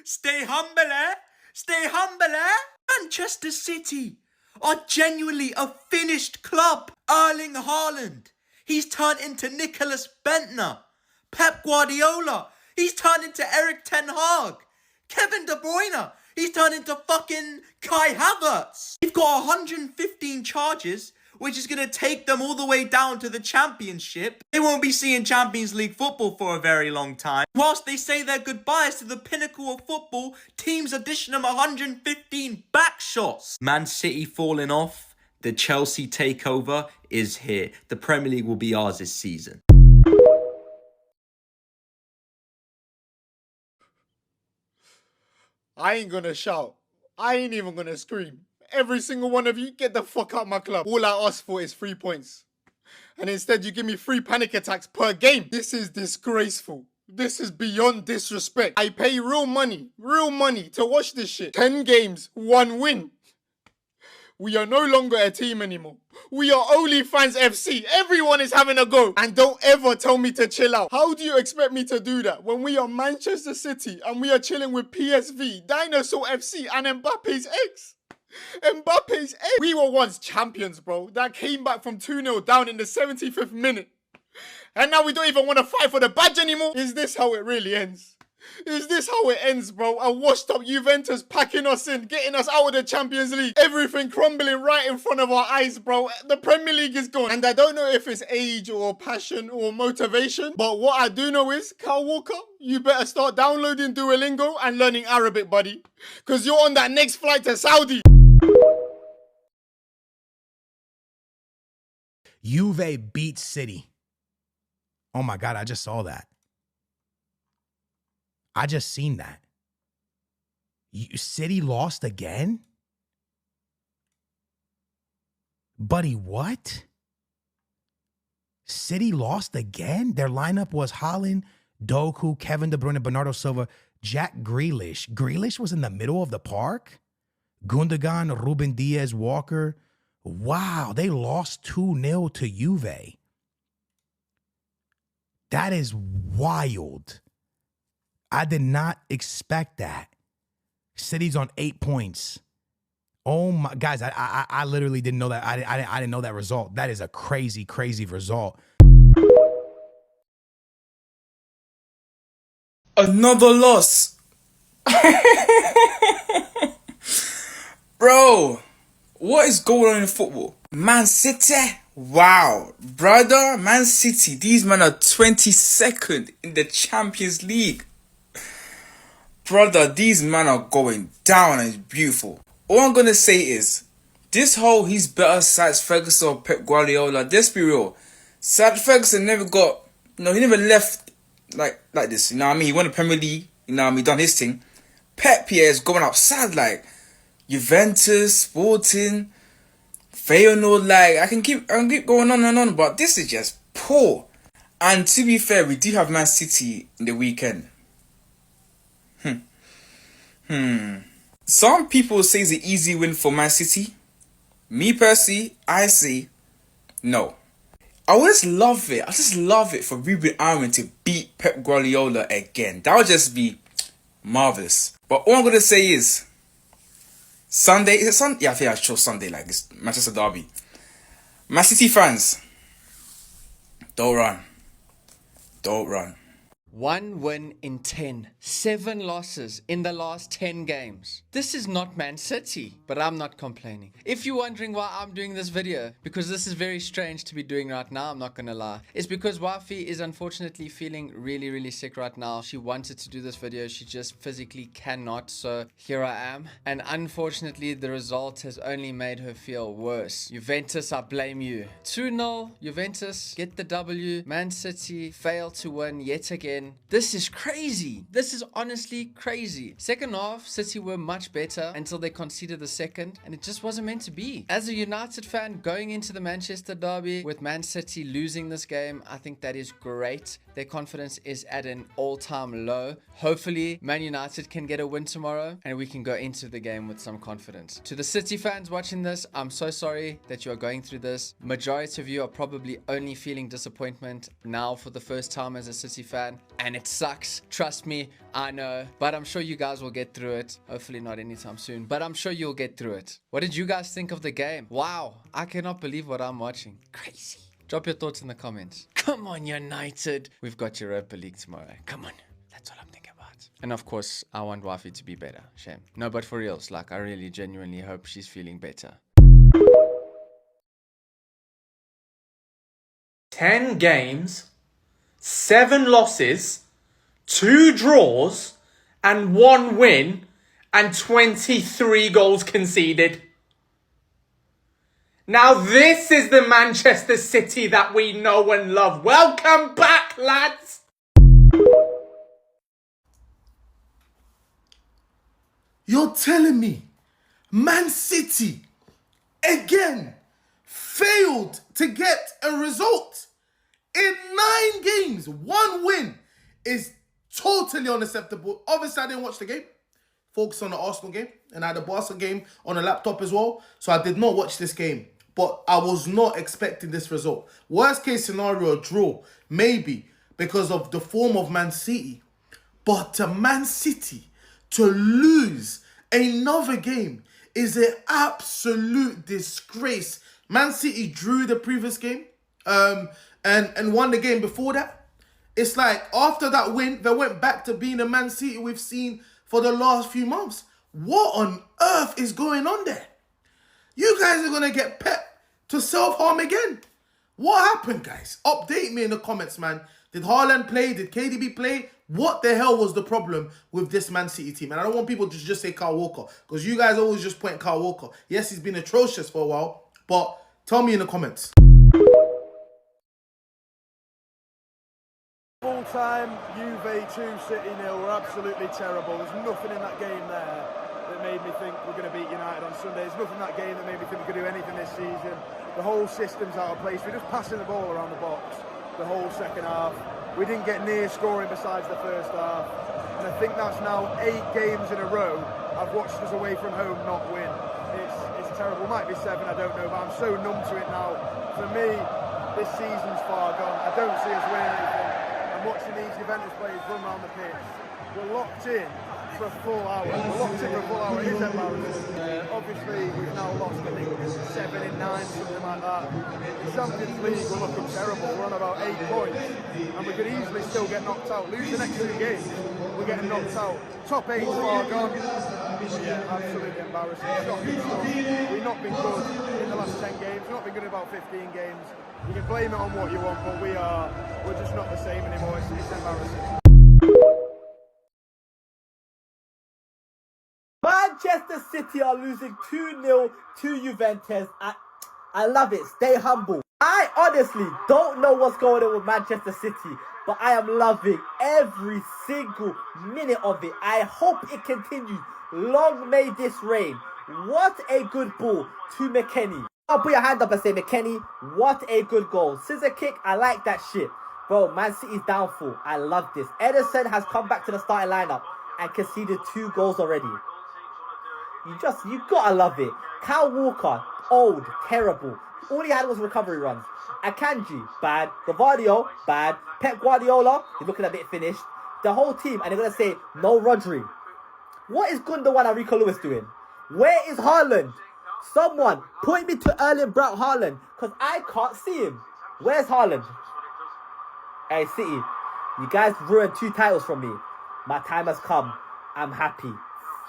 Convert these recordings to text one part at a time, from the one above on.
Stay humble, eh? Stay humble, eh? Manchester City are genuinely a finished club. Erling Haaland, he's turned into Nicholas Bentner. Pep Guardiola, he's turned into Eric Ten Hag. Kevin De Bruyne, he's turned into fucking Kai Havertz. They've got 115 charges, which is going to take them all the way down to the Championship. They won't be seeing Champions League football for a very long time. Whilst they say their goodbyes to the pinnacle of football, teams are dishing them 115 back shots. Man City falling off. The Chelsea takeover is here. The Premier League will be ours this season. I ain't gonna shout. I ain't even gonna scream. Every single one of you, get the fuck out my club. All I ask for is 3 points. And instead you give me 3 panic attacks per game. This is disgraceful. This is beyond disrespect. I pay real money to watch this shit. 10 games, 1 win. We are no longer a team anymore. We are OnlyFans FC. Everyone is having a go. And don't ever tell me to chill out. How do you expect me to do that when we are Manchester City and we are chilling with PSV, Dinosaur FC and Mbappe's ex? Mbappe's ex. We were once champions, bro. That came back from 2-0 down in the 75th minute. And now we don't even want to fight for the badge anymore? Is this how it really ends? Is this how it ends, bro? A washed up Juventus packing us in, getting us out of the Champions League. Everything crumbling right in front of our eyes, bro. The Premier League is gone. And I don't know if it's age or passion or motivation, but what I do know is, Kyle Walker, you better start downloading Duolingo and learning Arabic, buddy. Because you're on that next flight to Saudi. Juve beat City. Oh my God, I just saw that. I just seen that. City lost again? Buddy, what? City lost again? Their lineup was Haaland, Doku, Kevin De Bruyne, Bernardo Silva, Jack Grealish. Grealish was in the middle of the park? Gundogan, Ruben Diaz, Walker. Wow, they lost 2-0 to Juve. That is wild. I did not expect that. City's on 8 points. Oh my, guys, I literally didn't know that. I didn't know that result. That is a crazy, crazy result. Another loss. Bro, what is going on in football? Man City? Wow. Brother, Man City, these men are 22nd in the Champions League. Brother, these men are going down and it's beautiful. All I'm going to say is, this whole he's better Sir Ferguson or Pep Guardiola, let's be real. Sir Ferguson never got, he never left like this, you know what I mean? He won the Premier League, you know what I mean? Done his thing. Pep here is going outside like Juventus, Sporting, Feyenoord, like I can keep going on and on, but this is just poor. And to be fair, we do have Man City in the weekend. Some people say it's an easy win for Man City. Me personally, I say no. I just love it for Ruben Amorim to beat Pep Guardiola again. That would just be marvelous. But all I'm gonna say is Sunday. Is it Sunday? Yeah, I think I chose Sunday, like this Manchester derby. Man City fans, don't run. 1 win in 10. 7 losses in the last 10 games. This is not Man City, but I'm not complaining. If you're wondering why I'm doing this video, because this is very strange to be doing right now, I'm not gonna lie. It's because Wifey is unfortunately feeling really, really sick right now. She wanted to do this video, she just physically cannot, so here I am. And unfortunately, the result has only made her feel worse. Juventus, I blame you. 2-0, Juventus get the W. Man City fail to win yet again. This is crazy. This is honestly crazy. Second half, City were much better until they conceded the second, and it just wasn't meant to be. As a United fan, going into the Manchester derby with Man City losing this game, I think that is great. Their confidence is at an all-time low. Hopefully, Man United can get a win tomorrow, and we can go into the game with some confidence. To the City fans watching this, I'm so sorry that you are going through this. Majority of you are probably only feeling disappointment now for the first time as a City fan. and it sucks. Trust me, I know. But I'm sure you guys will get through it. Hopefully not anytime soon, but I'm sure you'll get through it. What did you guys think of the game? Wow, I cannot believe what I'm watching. Crazy. Drop your thoughts in the comments. Come on, United. We've got Europa League tomorrow. Come on. That's all I'm thinking about. And of course, I want Wifey to be better. Shame. No, but for reals, like, I really genuinely hope she's feeling better. 10 games, 7 losses, 2 draws, and 1 win, and 23 goals conceded. Now this is the Manchester City that we know and love. Welcome back, lads! You're telling me Man City again failed to get a result in 9 games? 1 win is totally unacceptable. Obviously, I didn't watch the game. Focus on the Arsenal game, and I had the Barca game on a laptop as well. So I did not watch this game, but I was not expecting this result. Worst case scenario, a draw, maybe, because of the form of Man City. But to Man City to lose another game is an absolute disgrace. Man City drew the previous game and won the game before that. It's like after that win, they went back to being the Man City we've seen for the last few months. What on earth is going on there? You guys are going to get Pep to self-harm again. What happened, guys? Update me in the comments, man. Did Haaland play? Did KDB play? What the hell was the problem with this Man City team? And I don't want people to just say Kyle Walker, because you guys always just point Kyle Walker. Yes, he's been atrocious for a while, but tell me in the comments. Full time, Juve 2, City 0. We're absolutely terrible. There's nothing in that game there that made me think we're going to beat United on Sunday. There's nothing in that game that made me think we could do anything this season. The whole system's out of place. We're just passing the ball around the box the whole second half. We didn't get near scoring besides the first half. And I think that's now 8 games in a row I've watched us away from home not win. It's terrible. It might be 7, I don't know, but I'm so numb to it now. For me, this season's far gone. I don't see us winning anything. I'm watching these Juventus players run around the pitch. We're locked in for a full hour. We're locked in for a full hour. It is embarrassing. Obviously, we've now lost, I think, 7 in 9, something like that. The Champions League will look terrible. We're on about 8 points, and we could easily still get knocked out. Lose the next 2 games, we're getting knocked out. Top 8's far gone. Yeah, absolutely embarrassing. Shocking stuff. We've not been good in the last 10 games. We've not been good in about 15 games. You can blame it on what you want, but we're just not the same anymore. It's embarrassing. Manchester City are losing 2-0 to Juventus. I love it. Stay humble. I honestly don't know what's going on with Manchester City, but I am loving every single minute of it. I hope it continues. Long may this reign. What a good ball to McKennie. I'll put your hand up and say, McKennie, what a good goal. Scissor kick, I like that shit. Bro, Man City's downfall. I love this. Ederson has come back to the starting lineup and conceded 2 goals already. You gotta love it. Kyle Walker, old, terrible. All he had was recovery runs. Akanji, bad. Gavardio, bad. Pep Guardiola, he's looking a bit finished. The whole team, and they're gonna say, no Rodri. What is Gundogan and Rico Lewis doing? Where is Haaland? Someone, point me to Erling Braut Haaland, because I can't see him. Where's Haaland? Hey, City, you guys ruined 2 titles from me. My time has come. I'm happy.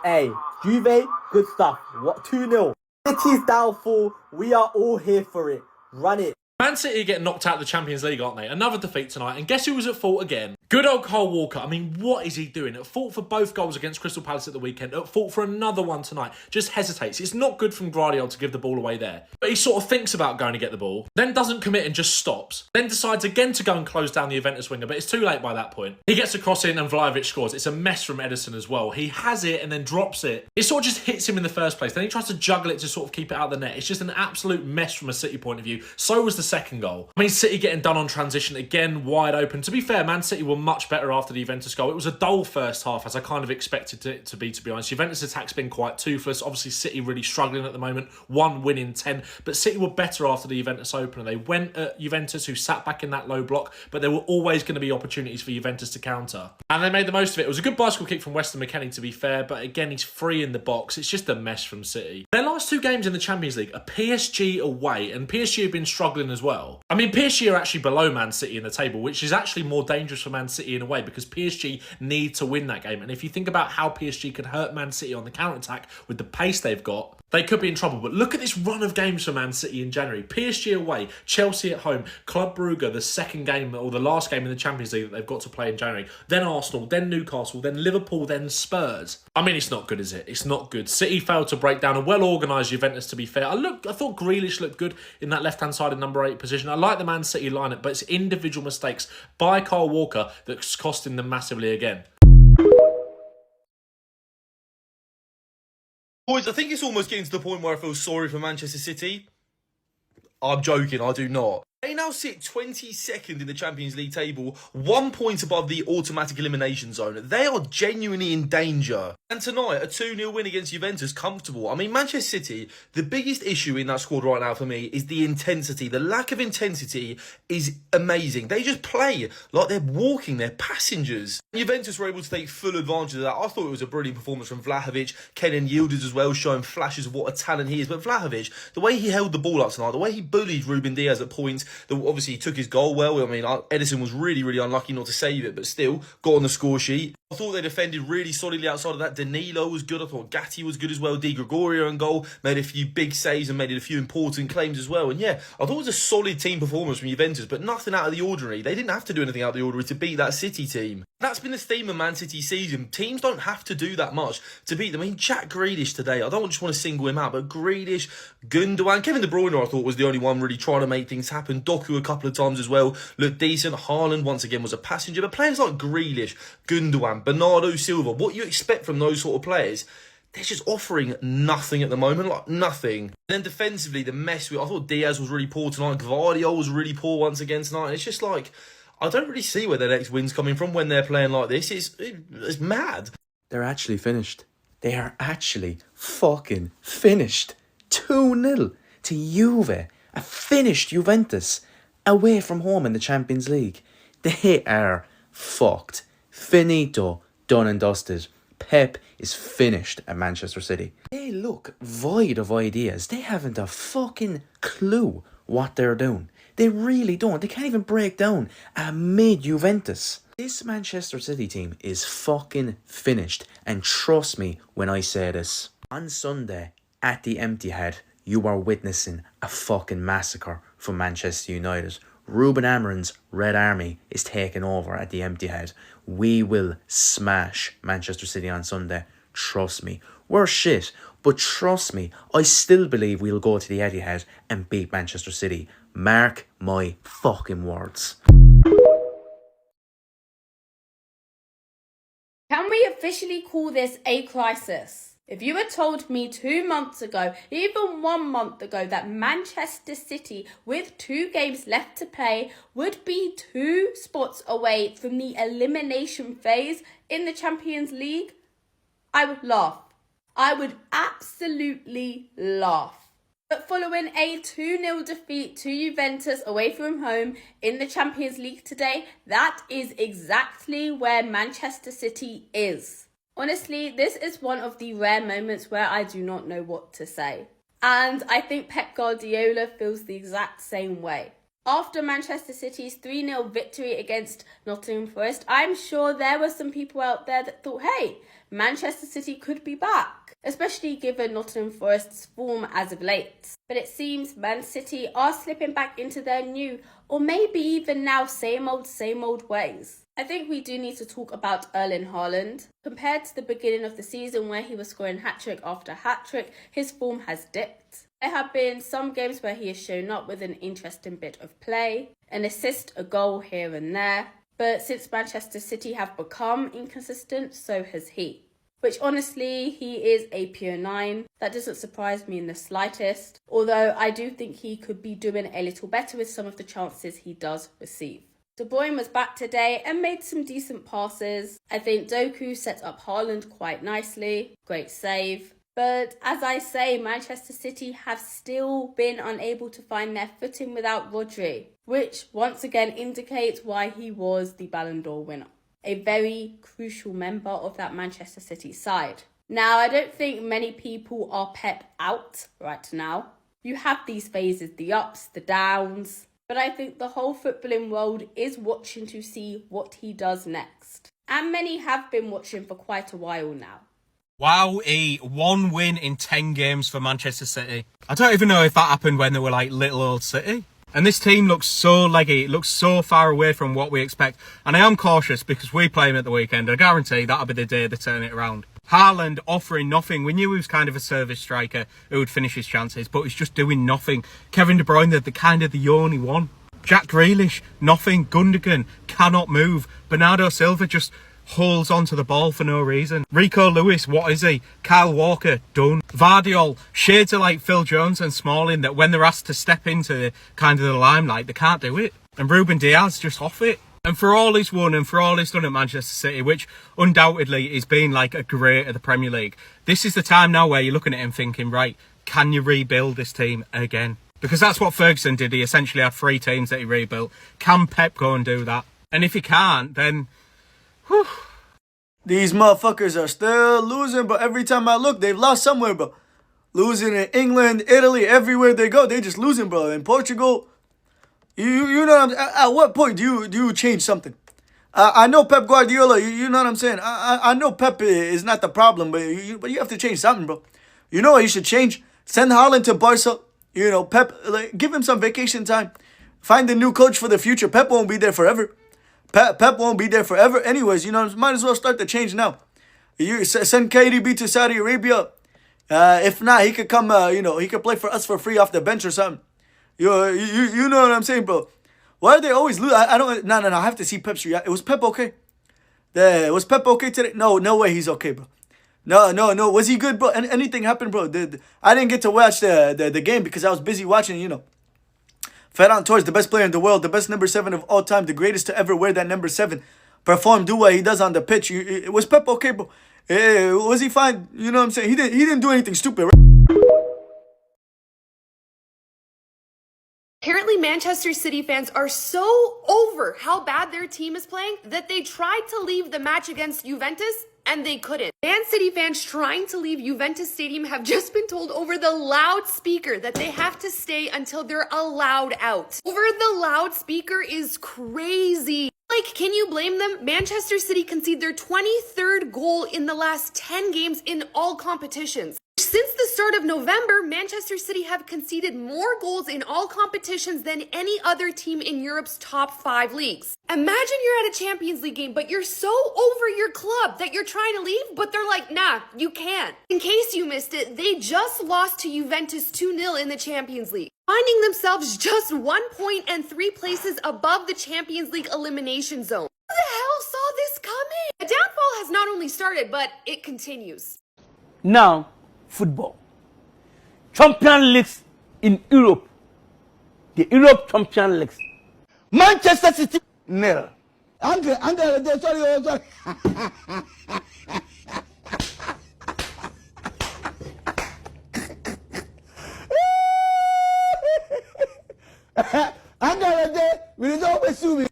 Hey, Juve, good stuff. What, 2-0? City's downfall. We are all here for it. Run it. Man City get knocked out of the Champions League, aren't they? Another defeat tonight, and guess who was at fault again? Good old Kyle Walker. I mean, what is he doing? At fault for both goals against Crystal Palace at the weekend, at fault for another one tonight. Just hesitates. It's not good from Guardiola to give the ball away there. But he sort of thinks about going to get the ball, then doesn't commit and just stops. Then decides again to go and close down the Juventus winger, but it's too late by that point. He gets a cross in and Vlahovic scores. It's a mess from Ederson as well. He has it and then drops it. It sort of just hits him in the first place. Then he tries to juggle it to sort of keep it out of the net. It's just an absolute mess from a City point of view. So was the second goal. I mean, City getting done on transition again, wide open. To be fair, Man City were much better after the Juventus goal. It was a dull first half, as I kind of expected it to be honest. Juventus' attack's been quite toothless. Obviously, City really struggling at the moment. 1 win in 10. But City were better after the Juventus opener. They went at Juventus, who sat back in that low block, but there were always going to be opportunities for Juventus to counter. And they made the most of it. It was a good bicycle kick from Weston McKennie, to be fair, but again, he's free in the box. It's just a mess from City. Their last 2 games in the Champions League are PSG away, and PSG have been struggling as well. I mean, PSG are actually below Man City in the table, which is actually more dangerous for Man City in a way, because PSG need to win that game. And if you think about how PSG can hurt Man City on the counter-attack with the pace they've got, they could be in trouble. But look at this run of games for Man City in January. PSG away, Chelsea at home, Club Brugge, the second game or the last game in the Champions League that they've got to play in January. Then Arsenal, then Newcastle, then Liverpool, then Spurs. I mean, it's not good, is it? It's not good. City failed to break down a well-organised Juventus, to be fair. I thought Grealish looked good in that left-hand side in number 8 position. I like the Man City lineup, but it's individual mistakes by Kyle Walker that's costing them massively again. Boys, I think it's almost getting to the point where I feel sorry for Manchester City. I'm joking, I do not. They now sit 22nd in the Champions League table, 1 point above the automatic elimination zone. They are genuinely in danger. And tonight, a 2-0 win against Juventus, comfortable. I mean, Manchester City, the biggest issue in that squad right now for me is the intensity. The lack of intensity is amazing. They just play like they're walking, they're passengers. Juventus were able to take full advantage of that. I thought it was a brilliant performance from Vlahovic. Kenan yielded as well, showing flashes of what a talent he is. But Vlahovic, the way he held the ball up tonight, the way he bullied Ruben Diaz at points, obviously he took his goal well. I mean, Edison was really unlucky not to save it, but still got on the score sheet. I thought they defended really solidly outside of that. Danilo was good. I thought Gatti was good as well. Di Gregorio in goal, made a few big saves and made a few important claims as well. And yeah, I thought it was a solid team performance from Juventus, but nothing out of the ordinary. They didn't have to do anything out of the ordinary to beat that City team. That's been the theme of Man City's season. Teams don't have to do that much to beat them. I mean, Jack Grealish today, I don't just want to single him out, but Grealish, Gundogan, Kevin De Bruyne, I thought was the only one really trying to make things happen. Doku a couple of times as well, looked decent. Haaland once again was a passenger. But players like Grealish, Gundogan, Bernardo Silva, what you expect from those sort of players, they're just offering nothing at the moment, like nothing. And then defensively, the mess I thought Diaz was really poor tonight. Gvardiol was really poor once again tonight. And it's just like, I don't really see where their next win's coming from when they're playing like this. It's mad. They're actually finished. They are actually fucking finished. 2-0 to Juve. A finished Juventus away from home in the Champions League. They are fucked. Finito. Done and dusted. Pep is finished at Manchester City. They look void of ideas. They haven't a fucking clue what they're doing. They really don't. They can't even break down a mid-Juventus. This Manchester City team is fucking finished. And trust me when I say this. On Sunday, at the Emptyhead, you are witnessing a fucking massacre from Manchester United. Ruben Amorim's Red Army is taking over at the Emptyhead. We will smash Manchester City on Sunday. Trust me. We're shit, but trust me, I still believe we'll go to the Etihad and beat Manchester City. Mark my fucking words. Can we officially call this a crisis? If you had told me 2 months ago, even 1 month ago, that Manchester City, with 2 games left to play, would be 2 spots away from the elimination phase in the Champions League, I would laugh. I would absolutely laugh. But following a 2-0 defeat to Juventus away from home in the Champions League today, that is exactly where Manchester City is. Honestly, this is one of the rare moments where I do not know what to say. And I think Pep Guardiola feels the exact same way. After Manchester City's 3-0 victory against Nottingham Forest, I'm sure there were some people out there that thought, hey, Manchester City could be back, especially given Nottingham Forest's form as of late. But it seems Man City are slipping back into their new, or maybe even now same old ways. I think we do need to talk about Erling Haaland. Compared to the beginning of the season where he was scoring hat-trick after hat-trick, his form has dipped. There have been some games where he has shown up with an interesting bit of play, an assist, a goal here and there. But since Manchester City have become inconsistent, so has he. Which honestly, he is a pure 9. That doesn't surprise me in the slightest. Although I do think he could be doing a little better with some of the chances he does receive. De Bruyne was back today and made some decent passes. I think Doku set up Haaland quite nicely. Great save. But as I say, Manchester City have still been unable to find their footing without Rodri, which once again indicates why he was the Ballon d'Or winner. A very crucial member of that Manchester City side. Now, I don't think many people are Pep out right now. You have these phases, the ups, the downs, but I think the whole footballing world is watching to see what he does next. And many have been watching for quite a while now. Wow, one win in 10 games for Manchester City. I don't even know if that happened when they were like little old City. And this team looks so leggy, it looks so far away from what we expect. And I am cautious because we play him at the weekend. I guarantee that'll be the day they turn it around. Haaland offering nothing. We knew he was kind of a service striker who would finish his chances, but he's just doing nothing. Kevin De Bruyne, the only one. Jack Grealish, nothing. Gundogan cannot move. Bernardo Silva just holds onto the ball for no reason. Rico Lewis, what is he? Kyle Walker, done. Vardiol, shades of like Phil Jones and Smalling that when they're asked to step into kind of the limelight, they can't do it. And Ruben Diaz just off it. And for all he's won and for all he's done at Manchester City, which undoubtedly is being like a great of the Premier League, this is the time now where you're looking at him thinking, right, can you rebuild this team again? Because that's what Ferguson did. He essentially had 3 teams that he rebuilt. Can Pep go and do that? And if he can't, then whew. These motherfuckers are still losing, but every time I look, they've lost somewhere, bro. Losing in England, Italy, everywhere they go, they just losing, bro. In Portugal, you know what at what point do you change something? I know Pep Guardiola, you know what I'm saying? I know Pep is not the problem, but you have to change something, bro. You know what you should change? Send Haaland to Barca. You know, Pep, like, give him some vacation time. Find a new coach for the future. Pep won't be there forever. Pep won't be there forever. Anyways, you know, might as well start the change now. You send KDB to Saudi Arabia. If not, he could come, he could play for us for free off the bench or something. You know what I'm saying, bro? Why are they always lose? I don't, no, I have to see Pep's reaction. Was Pep okay? Was Pep okay today? No way he's okay, bro. No. Was he good, bro? Anything happened, bro? I didn't get to watch the game because I was busy watching, you know. Ferran Torres, the best player in the world, the best number 7 of all time, the greatest to ever wear that number 7, do what he does on the pitch. Was Pep okay, bro? Was he fine? You know what I'm saying? He didn't do anything stupid, right? Apparently, Manchester City fans are so over how bad their team is playing that they tried to leave the match against Juventus and they couldn't. Man City fans trying to leave Juventus Stadium have just been told over the loudspeaker that they have to stay until they're allowed out. Over the loudspeaker is crazy. Like, can you blame them? Manchester City conceded their 23rd goal in the last 10 games in all competitions. Since the start of November, Manchester City have conceded more goals in all competitions than any other team in Europe's top 5 leagues. Imagine you're at a Champions League game, but you're so over your club that you're trying to leave, but they're like, nah, you can't. In case you missed it, they just lost to Juventus 2-0 in the Champions League, finding themselves just 1 point and 3 places above the Champions League elimination zone. Who the hell saw this coming? The downfall has not only started, but it continues. Now, football. Champions Leagues in Europe. The Europe Champions Leagues. Manchester City, nil. Sorry. Angela, we don't always sue me.